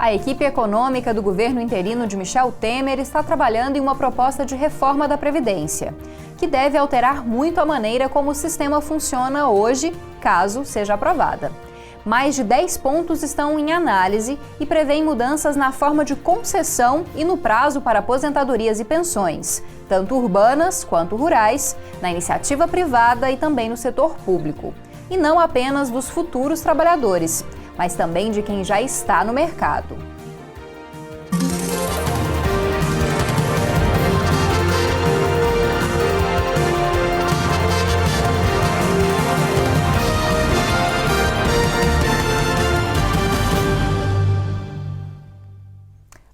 A equipe econômica do governo interino de Michel Temer está trabalhando em uma proposta de reforma da Previdência, que deve alterar muito a maneira como o sistema funciona hoje, caso seja aprovada. Mais de 10 pontos estão em análise e prevêem mudanças na forma de concessão e no prazo para aposentadorias e pensões, tanto urbanas quanto rurais, na iniciativa privada e também no setor público. E não apenas dos futuros trabalhadores, mas também de quem já está no mercado.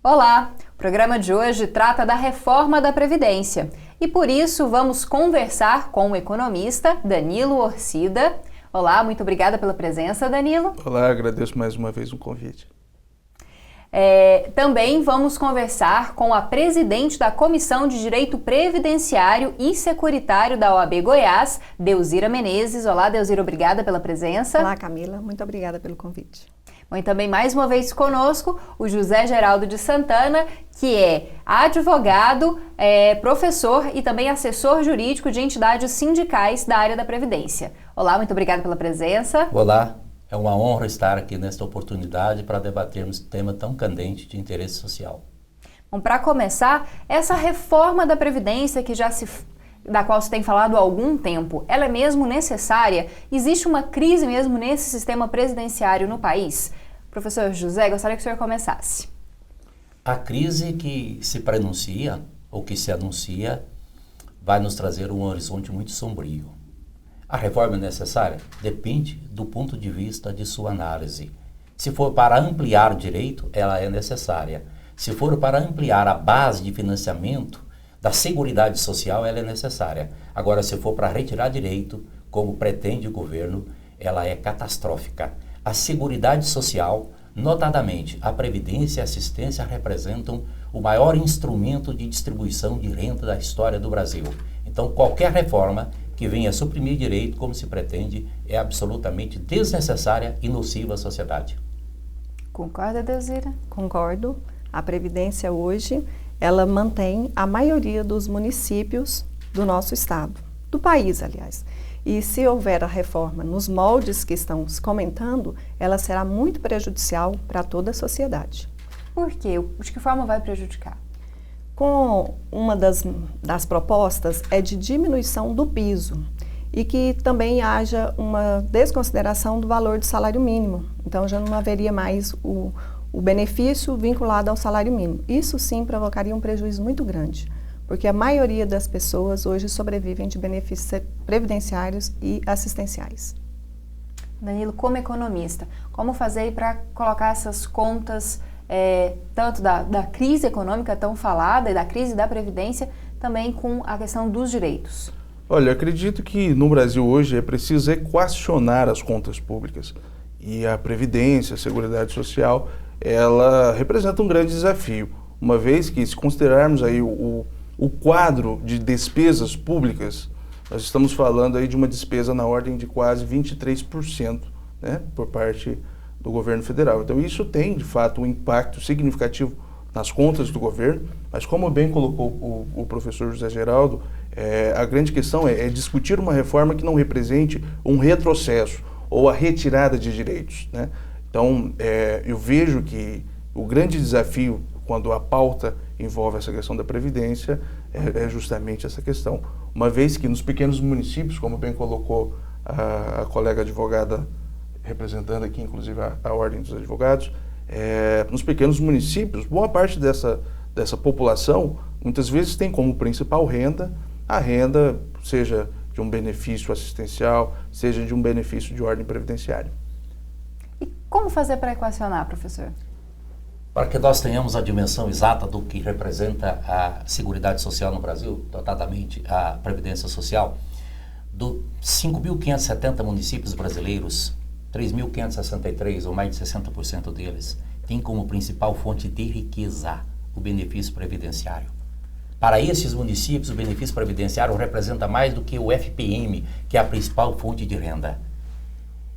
Olá! O programa de hoje trata da reforma da Previdência e por isso vamos conversar com o economista Danilo Orcida. Olá, muito obrigada pela presença, Danilo. Olá, agradeço mais uma vez o convite. Também vamos conversar com a presidente da Comissão de Direito Previdenciário e Securitário da OAB Goiás, Delzira Menezes. Olá, Delzira, obrigada pela presença. Olá, Camila, muito obrigada pelo convite. Bom, e também mais uma vez conosco o José Geraldo de Santana, que é advogado, professor e também assessor jurídico de entidades sindicais da área da Previdência. Olá, muito obrigada pela presença. Olá, é uma honra estar aqui nesta oportunidade para debatermos um tema tão candente de interesse social. Bom, para começar, essa reforma da Previdência da qual se tem falado há algum tempo, ela é mesmo necessária? Existe uma crise mesmo nesse sistema previdenciário no país? Professor José, gostaria que o senhor começasse. A crise que se prenuncia, ou que se anuncia, vai nos trazer um horizonte muito sombrio. A reforma é necessária? Depende do ponto de vista de sua análise. Se for para ampliar o direito, ela é necessária. Se for para ampliar a base de financiamento da Seguridade Social, ela é necessária. Agora, se for para retirar direito, como pretende o governo, ela é catastrófica. A Seguridade Social, notadamente a Previdência e a Assistência, representam o maior instrumento de distribuição de renda da história do Brasil. Então, qualquer reforma que venha suprimir direito, como se pretende, é absolutamente desnecessária e nociva à sociedade. Concorda, Delzira? Concordo. A Previdência hoje, ela mantém a maioria dos municípios do nosso estado, do país, aliás. E se houver a reforma nos moldes que estamos comentando, ela será muito prejudicial para toda a sociedade. Por quê? De que forma vai prejudicar? Com uma das propostas é de diminuição do piso e que também haja uma desconsideração do valor do salário mínimo. Então já não haveria mais o benefício vinculado ao salário mínimo. Isso sim provocaria um prejuízo muito grande, porque a maioria das pessoas hoje sobrevivem de benefícios previdenciários e assistenciais. Danilo, como economista, como fazer para colocar essas contas, tanto da crise econômica tão falada e da crise da Previdência, também com a questão dos direitos? Olha, acredito que no Brasil hoje é preciso equacionar as contas públicas. E a Previdência, a Seguridade Social, ela representa um grande desafio, uma vez que, se considerarmos aí o quadro de despesas públicas, nós estamos falando aí de uma despesa na ordem de quase 23%, né, por parte do governo federal. Então isso tem, de fato, um impacto significativo nas contas do governo, mas como bem colocou o professor José Geraldo, a grande questão é discutir uma reforma que não represente um retrocesso ou a retirada de direitos, né? Então, eu vejo que o grande desafio, quando a pauta envolve essa questão da Previdência, é justamente essa questão. Uma vez que nos pequenos municípios, como bem colocou a colega advogada, representando aqui, inclusive, a Ordem dos Advogados, nos pequenos municípios, boa parte dessa população, muitas vezes tem como principal renda, a renda, seja de um benefício assistencial, seja de um benefício de ordem previdenciária. E como fazer para equacionar, professor? Para que nós tenhamos a dimensão exata do que representa a Seguridade Social no Brasil, notadamente a Previdência Social, dos 5.570 municípios brasileiros, 3.563, ou mais de 60% deles, têm como principal fonte de riqueza o benefício previdenciário. Para esses municípios, o benefício previdenciário representa mais do que o FPM, que é a principal fonte de renda.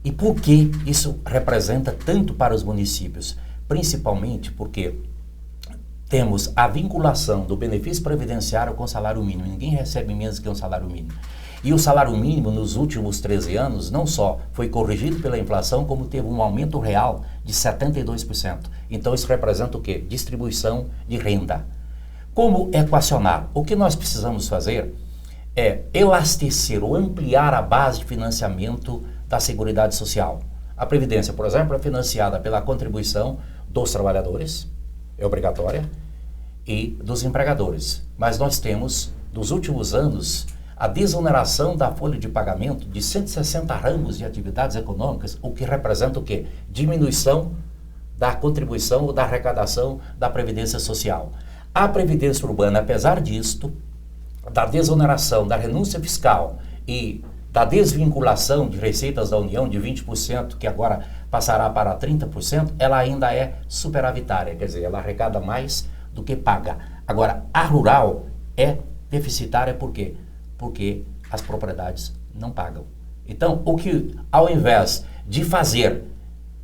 E por que isso representa tanto para os municípios? principalmente porque temos a vinculação do benefício previdenciário com o salário mínimo. Ninguém recebe menos que um salário mínimo. E o salário mínimo nos últimos 13 anos não só foi corrigido pela inflação, como teve um aumento real de 72%. Então isso representa o quê? Distribuição de renda. Como equacionar? O que nós precisamos fazer é elastecer ou ampliar a base de financiamento da Seguridade Social. A Previdência, por exemplo, é financiada pela contribuição dos trabalhadores, é obrigatória, e dos empregadores. Mas nós temos, nos últimos anos, a desoneração da folha de pagamento de 160 ramos de atividades econômicas, o que representa o quê? Diminuição da contribuição ou da arrecadação da Previdência Social. A Previdência Urbana, apesar disto, da desoneração, da renúncia fiscal e da desvinculação de receitas da União de 20%, que agora passará para 30%, ela ainda é superavitária, quer dizer, ela arrecada mais do que paga. Agora, a rural é deficitária por quê? Porque as propriedades não pagam. Então, o que, ao invés de fazer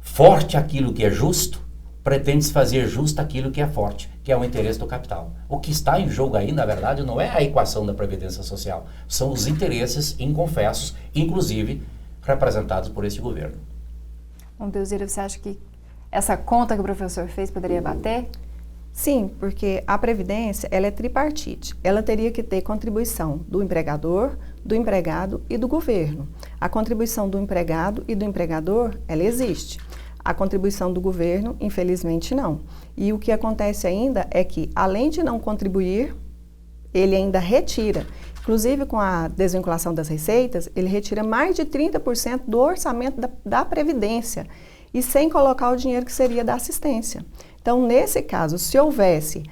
forte aquilo que é justo, pretende-se fazer justo aquilo que é forte, que é o interesse do capital. O que está em jogo aí, na verdade, não é a equação da Previdência Social, são os interesses inconfessos, inclusive representados por esse governo. Bom, Delzira, você acha que essa conta que o professor fez poderia bater? Sim, porque a Previdência, ela é tripartite. Ela teria que ter contribuição do empregador, do empregado e do governo. A contribuição do empregado e do empregador, ela existe. A contribuição do governo, infelizmente, não. E o que acontece ainda é que, além de não contribuir, ele ainda retira. Inclusive, com a desvinculação das receitas, ele retira mais de 30% do orçamento da Previdência, e sem colocar o dinheiro que seria da assistência. Então, nesse caso, se houvesse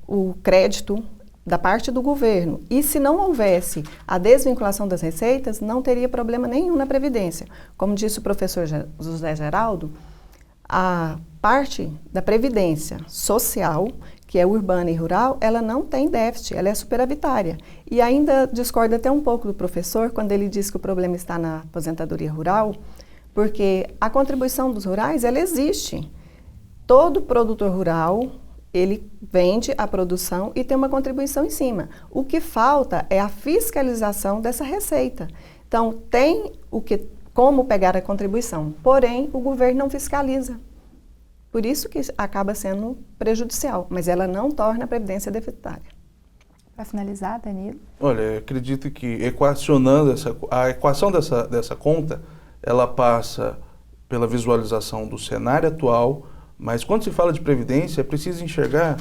o crédito da parte do governo e se não houvesse a desvinculação das receitas, não teria problema nenhum na Previdência. Como disse o professor José Geraldo, a parte da Previdência Social, que é urbana e rural, ela não tem déficit, ela é superavitária. E ainda discordo até um pouco do professor quando ele diz que o problema está na aposentadoria rural, porque a contribuição dos rurais, ela existe. Todo produtor rural, ele vende a produção e tem uma contribuição em cima. O que falta é a fiscalização dessa receita. Então, tem como pegar a contribuição, porém, o governo não fiscaliza. Por isso que acaba sendo prejudicial, mas ela não torna a Previdência deficitária. Para finalizar, Danilo? Olha, acredito que equacionando a equação dessa conta, ela passa pela visualização do cenário atual, mas quando se fala de Previdência, é preciso enxergar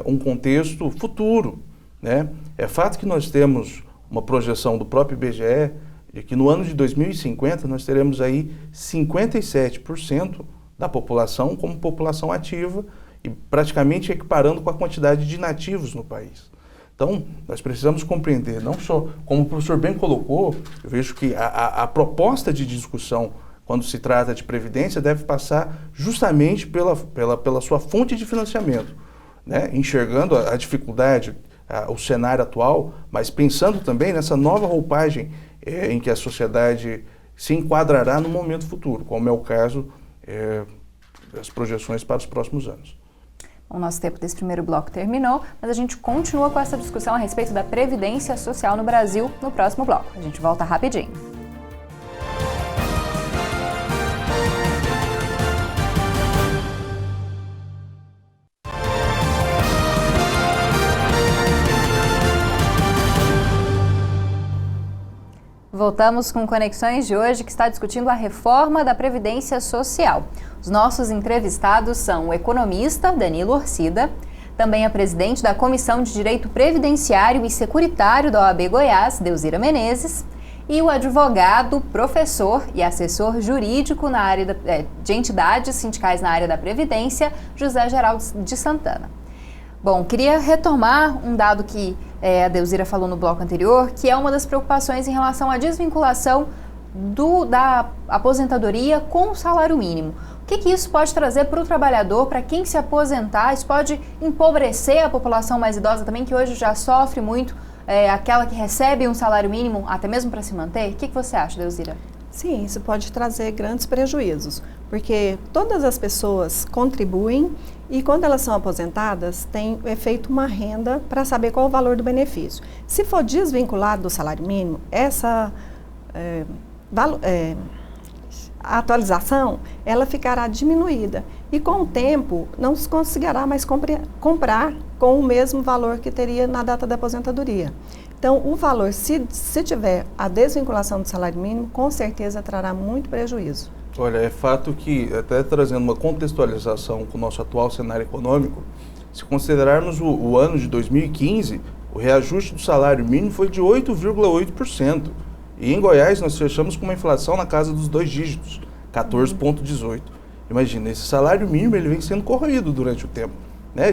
um contexto futuro, né? É fato que nós temos uma projeção do próprio IBGE de que no ano de 2050 nós teremos aí 57% da população como população ativa e praticamente equiparando com a quantidade de nativos no país. Então, nós precisamos compreender, não só, como o professor bem colocou, eu vejo que a proposta de discussão quando se trata de Previdência, deve passar justamente pela sua fonte de financiamento, né? Enxergando a dificuldade, o cenário atual, mas pensando também nessa nova roupagem em que a sociedade se enquadrará no momento futuro, como é o caso das projeções para os próximos anos. O nosso tempo desse primeiro bloco terminou, mas a gente continua com essa discussão a respeito da Previdência Social no Brasil no próximo bloco. A gente volta rapidinho. Voltamos com Conexões de hoje, que está discutindo a reforma da Previdência Social. Os nossos entrevistados são o economista Danilo Orcida, também a presidente da Comissão de Direito Previdenciário e Securitário da OAB Goiás, Delzira Menezes, e o advogado, professor e assessor jurídico na área de entidades sindicais na área da Previdência, José Geraldo de Santana. Bom, queria retomar um dado que a Delzira falou no bloco anterior, que é uma das preocupações em relação à desvinculação da aposentadoria com o salário mínimo. O que isso pode trazer para o trabalhador, para quem se aposentar? Isso pode empobrecer a população mais idosa também, que hoje já sofre muito, aquela que recebe um salário mínimo, até mesmo para se manter? O que você acha, Delzira? Sim, isso pode trazer grandes prejuízos, porque todas as pessoas contribuem e quando elas são aposentadas, é feita uma renda para saber qual o valor do benefício. Se for desvinculado do salário mínimo, essa a atualização ela ficará diminuída e com o tempo não se conseguirá mais comprar com o mesmo valor que teria na data da aposentadoria. Então, o valor, se tiver a desvinculação do salário mínimo, com certeza trará muito prejuízo. Olha, é fato que, até trazendo uma contextualização com o nosso atual cenário econômico, se considerarmos o ano de 2015, o reajuste do salário mínimo foi de 8,8%. E em Goiás nós fechamos com uma inflação na casa dos 2 dígitos, 14,18%. Imagina, esse salário mínimo ele vem sendo corroído durante o tempo. Né?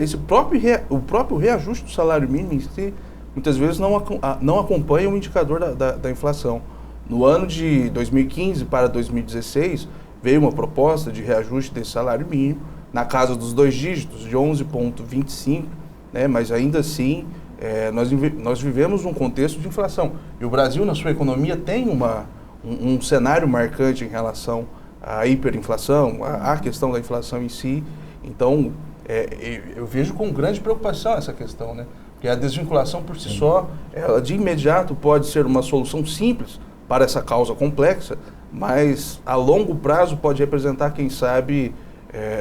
O próprio reajuste do salário mínimo em si, muitas vezes não acompanha o indicador da inflação. No ano de 2015 para 2016, veio uma proposta de reajuste desse salário mínimo na casa dos 2 dígitos, de 11,25%, né? Mas ainda assim, nós vivemos um contexto de inflação. E o Brasil, na sua economia, tem um cenário marcante em relação à hiperinflação, à questão da inflação em si. Então, eu vejo com grande preocupação essa questão, né? Porque a desvinculação por si só, ela de imediato pode ser uma solução simples para essa causa complexa, mas a longo prazo pode representar, quem sabe,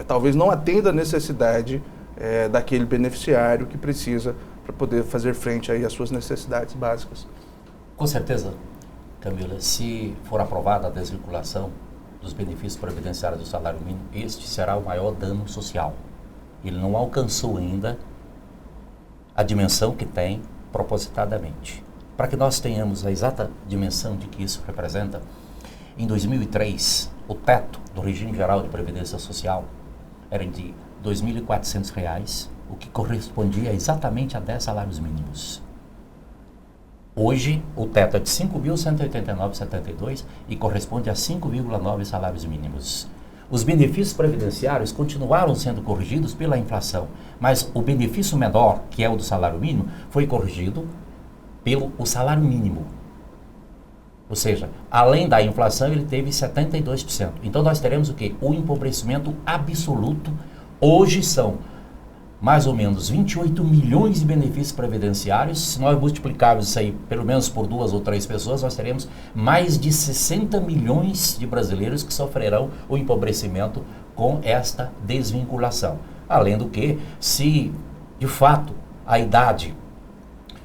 talvez não atenda a necessidade daquele beneficiário que precisa para poder fazer frente aí às suas necessidades básicas. Com certeza, Camila, se for aprovada a desvinculação dos benefícios previdenciários do salário mínimo, este será o maior dano social. Ele não alcançou ainda a dimensão que tem propositadamente. Para que nós tenhamos a exata dimensão de que isso representa, em 2003, o teto do regime geral de previdência social era de R$ 2.400, o que correspondia exatamente a 10 salários mínimos. Hoje, o teto é de R$ 5.189,72 e corresponde a 5,9 salários mínimos. Os benefícios previdenciários continuaram sendo corrigidos pela inflação, mas o benefício menor, que é o do salário mínimo, foi corrigido pelo salário mínimo. Ou seja, além da inflação, ele teve 72%. Então, nós teremos o quê? O empobrecimento absoluto. Hoje são mais ou menos 28 milhões de benefícios previdenciários. Se nós multiplicarmos isso aí pelo menos por 2 ou 3 pessoas, nós teremos mais de 60 milhões de brasileiros que sofrerão o empobrecimento com esta desvinculação. Além do que, se de fato a idade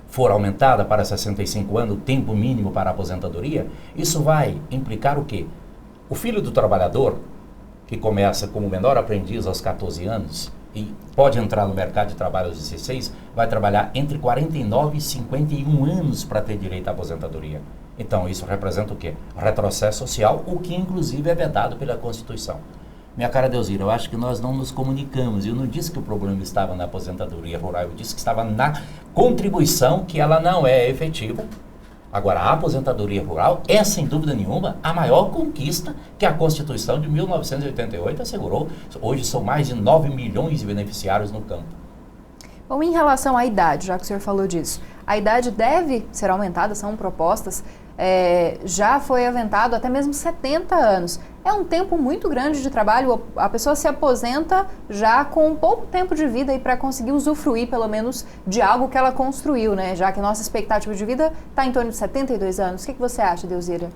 for aumentada para 65 anos, o tempo mínimo para a aposentadoria, isso vai implicar o quê? O filho do trabalhador, que começa como menor aprendiz aos 14 anos, e pode entrar no mercado de trabalho aos 16, vai trabalhar entre 49 e 51 anos para ter direito à aposentadoria. Então, isso representa o quê? Retrocesso social, o que inclusive é vedado pela Constituição. Minha cara Delzira, eu acho que nós não nos comunicamos. Eu não disse que o problema estava na aposentadoria rural, eu disse que estava na contribuição, que ela não é efetiva. Agora, a aposentadoria rural é, sem dúvida nenhuma, a maior conquista que a Constituição de 1988 assegurou. Hoje são mais de 9 milhões de beneficiários no campo. Bom, em relação à idade, já que o senhor falou disso, a idade deve ser aumentada, são propostas, já foi aventado até mesmo 70 anos. É um tempo muito grande de trabalho, a pessoa se aposenta já com pouco tempo de vida para conseguir usufruir pelo menos de algo que ela construiu, né? Já que a nossa expectativa de vida está em torno de 72 anos. O que você acha, Delzira?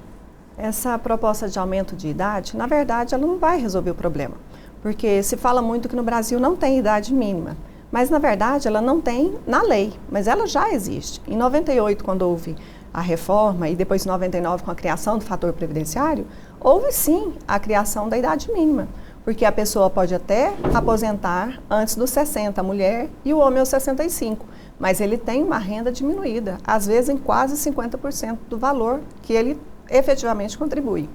Essa proposta de aumento de idade, na verdade, ela não vai resolver o problema, porque se fala muito que no Brasil não tem idade mínima, mas na verdade ela não tem na lei, mas ela já existe. Em 98, quando houve a reforma e depois em 99 com a criação do fator previdenciário, houve sim a criação da idade mínima, porque a pessoa pode até aposentar antes dos 60, a mulher, e o homem aos 65, mas ele tem uma renda diminuída, às vezes em quase 50% do valor que ele efetivamente contribui.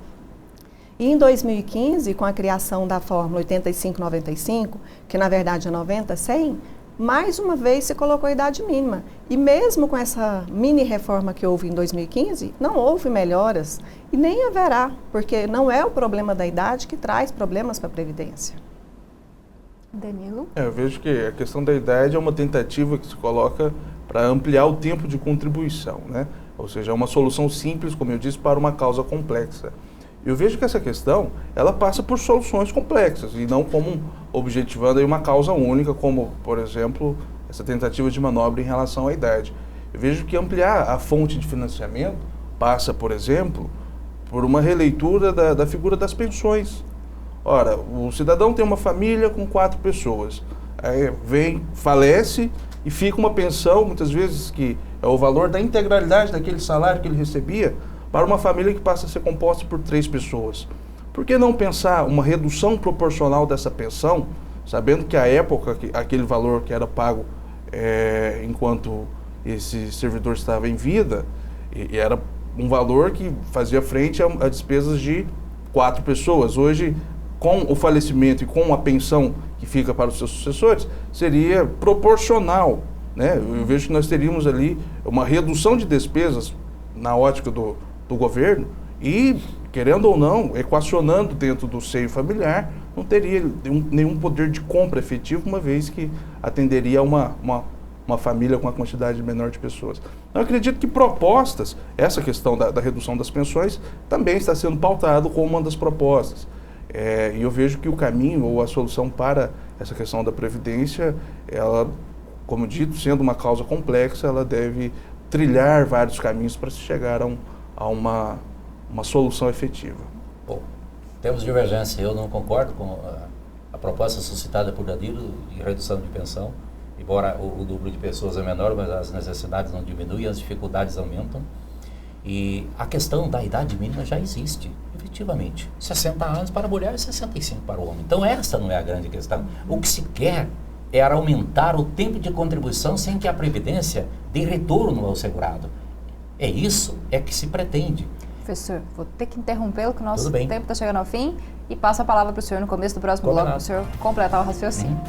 E em 2015, com a criação da fórmula 85-95, que na verdade é 90-100, mais uma vez se colocou a idade mínima. E mesmo com essa mini reforma que houve em 2015, não houve melhoras e nem haverá, porque não é o problema da idade que traz problemas para a Previdência. Danilo? Eu vejo que a questão da idade é uma tentativa que se coloca para ampliar o tempo de contribuição, né? Ou seja, é uma solução simples, como eu disse, para uma causa complexa. Eu vejo que essa questão, ela passa por soluções complexas e não como objetivando aí uma causa única, como, por exemplo, essa tentativa de manobra em relação à idade. Eu vejo que ampliar a fonte de financiamento passa, por exemplo, por uma releitura da figura das pensões. Ora, o cidadão tem uma família com 4 pessoas, aí falece e fica uma pensão, muitas vezes que é o valor da integralidade daquele salário que ele recebia, para uma família que passa a ser composta por 3 pessoas. Por que não pensar uma redução proporcional dessa pensão, sabendo que à época aquele valor que era pago enquanto esse servidor estava em vida, e era um valor que fazia frente a despesas de 4 pessoas. Hoje, com o falecimento e com a pensão que fica para os seus sucessores, seria proporcional, né? Eu vejo que nós teríamos ali uma redução de despesas na ótica do governo e, querendo ou não, equacionando dentro do seio familiar, não teria nenhum poder de compra efetivo, uma vez que atenderia a uma família com uma quantidade menor de pessoas. Eu acredito que propostas, essa questão da redução das pensões, também está sendo pautado como uma das propostas. E eu vejo que o caminho ou a solução para essa questão da Previdência, ela, como dito, sendo uma causa complexa, ela deve trilhar vários caminhos para se chegar a uma solução efetiva. Bom, temos divergência. Eu não concordo com a proposta suscitada por Danilo de redução de pensão, embora o número de pessoas é menor, mas as necessidades não diminuem, as dificuldades aumentam. E a questão da idade mínima já existe, efetivamente. 60 anos para a mulher e 65 para o homem. Então essa não é a grande questão. O que se quer é aumentar o tempo de contribuição sem que a Previdência dê retorno ao segurado. É isso que se pretende. Professor, vou ter que interrompê-lo, que o nosso tempo está chegando ao fim, e passo a palavra para o senhor no começo do próximo bloco, para o senhor completar o raciocínio.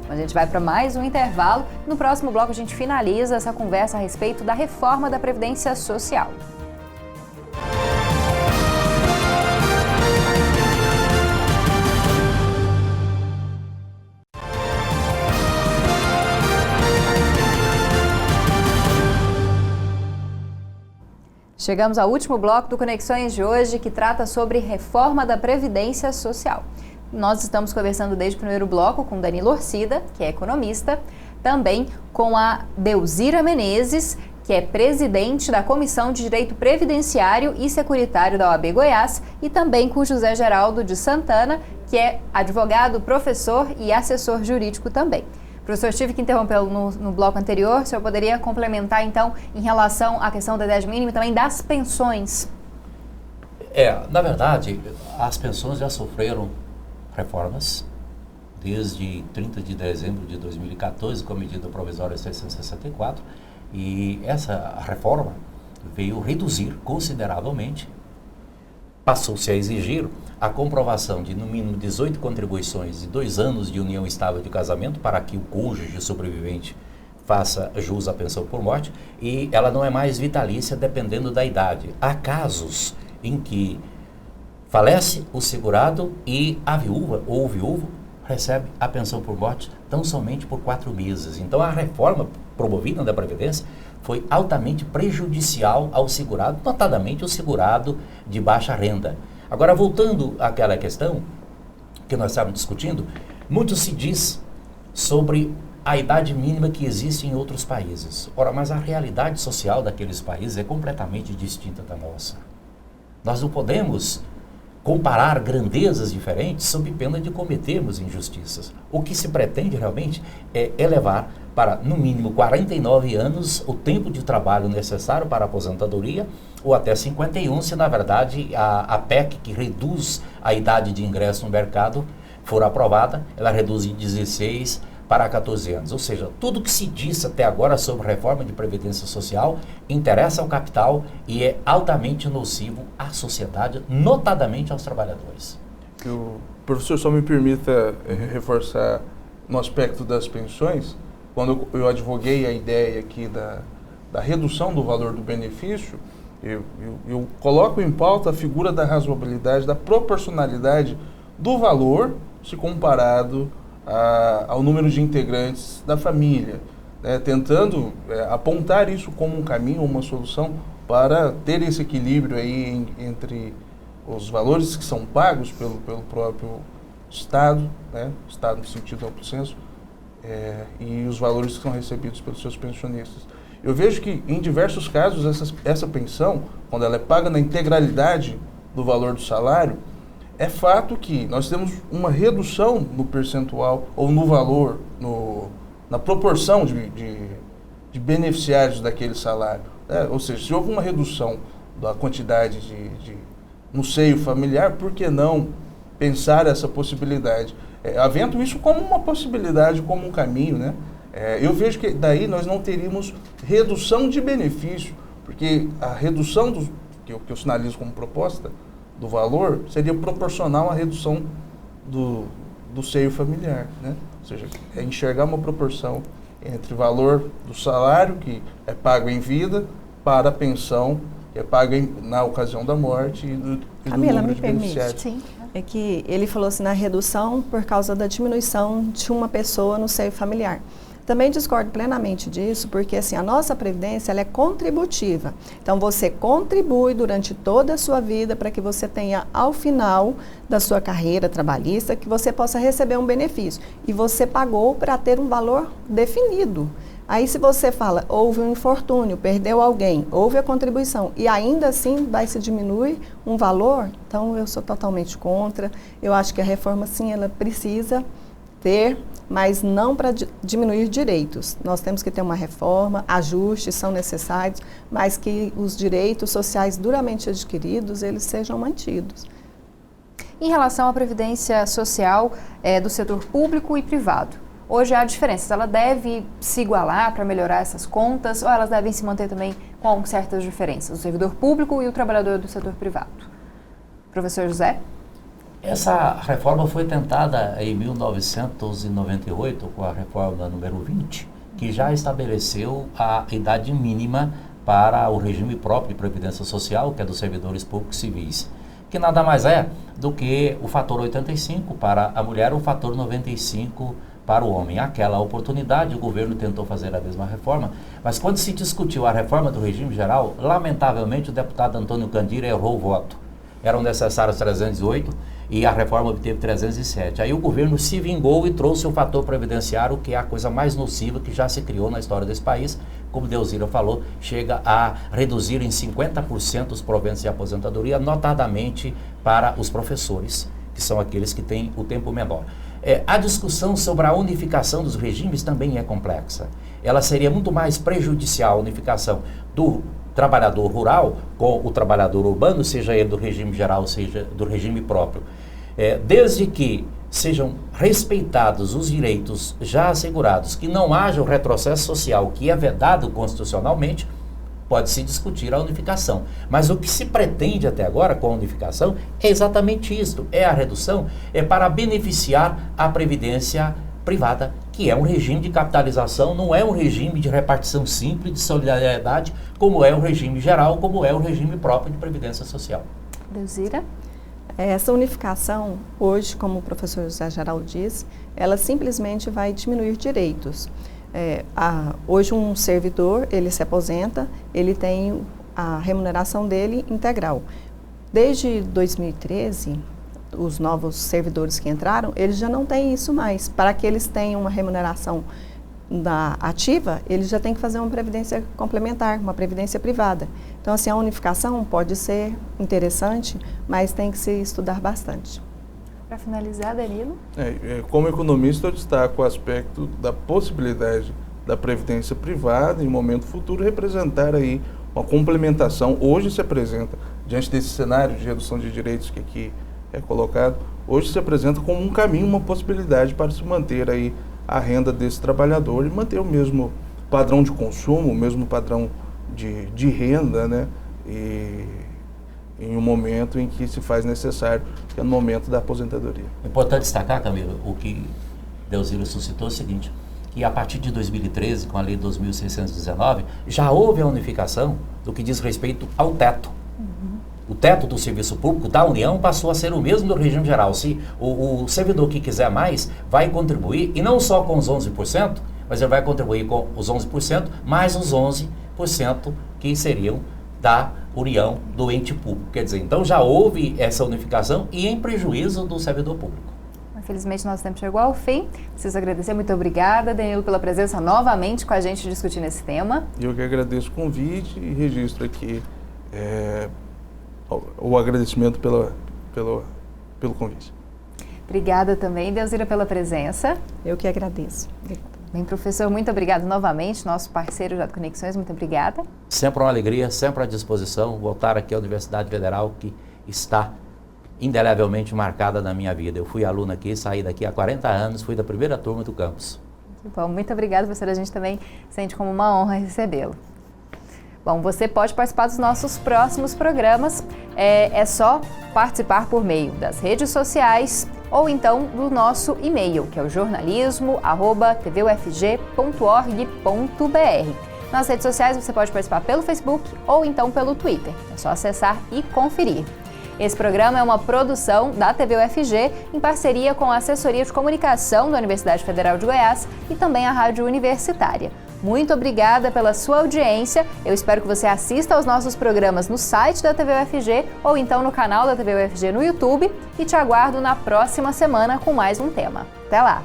A gente vai para mais um intervalo. No próximo bloco a gente finaliza essa conversa a respeito da reforma da Previdência Social. Chegamos ao último bloco do Conexões de hoje, que trata sobre reforma da Previdência Social. Nós estamos conversando desde o primeiro bloco com Danilo Orcida, que é economista, também com a Delzira Menezes, que é presidente da Comissão de Direito Previdenciário e Securitário da OAB Goiás, e também com José Geraldo de Santana, que é advogado, professor e assessor jurídico também. Professor, tive que interrompê-lo no bloco anterior. O senhor poderia complementar, então, em relação à questão da idade mínima e também das pensões? Na verdade, as pensões já sofreram reformas desde 30 de dezembro de 2014, com a medida provisória 664, e essa reforma veio reduzir consideravelmente, passou-se a exigir a comprovação de no mínimo 18 contribuições e 2 anos de união estável de casamento para que o cônjuge sobrevivente faça jus à pensão por morte, e ela não é mais vitalícia dependendo da idade. Há casos em que falece o segurado e a viúva ou o viúvo recebe a pensão por morte tão somente por 4 meses. Então a reforma promovida da Previdência foi altamente prejudicial ao segurado, notadamente o segurado de baixa renda. Agora, voltando àquela questão que nós estávamos discutindo, muito se diz sobre a idade mínima que existe em outros países. Ora, mas a realidade social daqueles países é completamente distinta da nossa. Nós não podemos comparar grandezas diferentes sob pena de cometermos injustiças. O que se pretende realmente é elevar para, no mínimo, 49 anos o tempo de trabalho necessário para a aposentadoria, ou até 51, se na verdade a PEC, que reduz a idade de ingresso no mercado, for aprovada, ela reduz de 16 para 14 anos. Ou seja, tudo que se disse até agora sobre reforma de previdência social interessa ao capital e é altamente nocivo à sociedade, notadamente aos trabalhadores. O professor só me permita reforçar no aspecto das pensões. Quando eu advoguei a ideia aqui da redução do valor do benefício, eu coloco em pauta a figura da razoabilidade, da proporcionalidade do valor se comparado ao número de integrantes da família, né, tentando apontar isso como um caminho, uma solução para ter esse equilíbrio aí entre os valores que são pagos pelo próprio Estado, né? Estado no sentido amplo senso, e os valores que são recebidos pelos seus pensionistas. Eu vejo que, em diversos casos, essa pensão, quando ela é paga na integralidade do valor do salário, é fato que nós temos uma redução no percentual ou no valor, na proporção de beneficiários daquele salário. Ou seja, se houve uma redução da quantidade no seio familiar, por que não pensar essa possibilidade? Havendo isso como uma possibilidade, como um caminho, né? Eu vejo que daí nós não teríamos redução de benefício, porque a redução que eu sinalizo como proposta do valor seria proporcional à redução do seio familiar, né? Ou seja, enxergar uma proporção entre o valor do salário, que é pago em vida, para a pensão, que é paga na ocasião da morte e do Camila, número me de permite? beneficiários. Sim. É que ele falou assim, na redução por causa da diminuição de uma pessoa no seio familiar. Também discordo plenamente disso, porque assim, a nossa previdência ela é contributiva. Então, você contribui durante toda a sua vida para que você tenha, ao final da sua carreira trabalhista, que você possa receber um benefício. E você pagou para ter um valor definido. Aí, se você fala, houve um infortúnio, perdeu alguém, houve a contribuição, e ainda assim vai se diminuir um valor, então eu sou totalmente contra. Eu acho que a reforma, sim, ela precisa ter, mas não para diminuir direitos. Nós temos que ter uma reforma, ajustes são necessários, mas que os direitos sociais duramente adquiridos, eles sejam mantidos. Em relação à previdência social do setor público e privado, hoje há diferenças. Ela deve se igualar para melhorar essas contas ou elas devem se manter também com certas diferenças? O servidor público e o trabalhador do setor privado. Professor José? Essa reforma foi tentada em 1998, com a reforma número 20, que já estabeleceu a idade mínima para o regime próprio de previdência social, que é dos servidores públicos civis, que nada mais é do que o fator 85 para a mulher, o fator 95 para o homem. Aquela oportunidade, o governo tentou fazer a mesma reforma, mas quando se discutiu a reforma do regime geral, lamentavelmente o deputado Antônio Candira errou o voto. Eram necessários 308 e a reforma obteve 307. Aí o governo se vingou e trouxe o fator previdenciário, que é a coisa mais nociva que já se criou na história desse país. Como Delzira falou, chega a reduzir em 50% os proventos de aposentadoria, notadamente para os professores, que são aqueles que têm o tempo menor. A discussão sobre a unificação dos regimes também é complexa. Ela seria muito mais prejudicial, a unificação do trabalhador rural com o trabalhador urbano, seja ele do regime geral, seja do regime próprio. Desde que sejam respeitados os direitos já assegurados, que não haja o retrocesso social que é vedado constitucionalmente, pode-se discutir a unificação. Mas o que se pretende até agora com a unificação é exatamente isso, é a redução, é para beneficiar a previdência privada, que é um regime de capitalização, não é um regime de repartição simples, de solidariedade, como é o regime geral, como é o regime próprio de previdência social. Delzira? Essa unificação, hoje, como o professor José Geraldo disse, ela simplesmente vai diminuir direitos. Hoje um servidor, ele se aposenta, ele tem a remuneração dele integral. Desde 2013, os novos servidores que entraram, eles já não têm isso mais. Para que eles tenham uma remuneração ativa, eles já têm que fazer uma previdência complementar, uma previdência privada. Então, assim, a unificação pode ser interessante, mas tem que se estudar bastante. Para finalizar, Danilo? Como economista, eu destaco o aspecto da possibilidade da previdência privada, em um momento futuro, representar aí uma complementação. Hoje se apresenta, diante desse cenário de redução de direitos que aqui é colocado, hoje se apresenta como um caminho, uma possibilidade para se manter aí a renda desse trabalhador e manter o mesmo padrão de consumo, o mesmo padrão de renda, né? E em um momento em que se faz necessário, que é no momento da aposentadoria. É importante destacar, Camilo, o que Delzira suscitou é o seguinte, que a partir de 2013, com a Lei 2.619, já houve a unificação do que diz respeito ao teto. O teto do serviço público da União passou a ser o mesmo do regime geral. Se o servidor que quiser mais vai contribuir, e não só com os 11%, mas ele vai contribuir com os 11%, mais os 11% que seriam da União do ente público. Quer dizer, então já houve essa unificação e em prejuízo do servidor público. Infelizmente, nosso tempo chegou ao fim. Preciso agradecer, muito obrigada, Danilo, pela presença novamente com a gente discutindo esse tema. Eu que agradeço o convite e registro aqui o agradecimento pelo convite. Obrigada também, Delzira, pela presença. Eu que agradeço. Bem, professor, muito obrigado novamente, nosso parceiro já do Conexões, muito obrigada. Sempre uma alegria, sempre à disposição, voltar aqui à Universidade Federal, que está indelevelmente marcada na minha vida. Eu fui aluno aqui, saí daqui há 40 anos, fui da primeira turma do campus. Bom, muito obrigada, professor, a gente também sente como uma honra recebê-lo. Bom, você pode participar dos nossos próximos programas, é só participar por meio das redes sociais ou então do nosso e-mail, que é o jornalismo@tvufg.org.br. Nas redes sociais você pode participar pelo Facebook ou então pelo Twitter, é só acessar e conferir. Esse programa é uma produção da TV UFG em parceria com a Assessoria de Comunicação da Universidade Federal de Goiás e também a Rádio Universitária. Muito obrigada pela sua audiência. Eu espero que você assista aos nossos programas no site da TV UFG ou então no canal da TV UFG no YouTube e te aguardo na próxima semana com mais um tema. Até lá!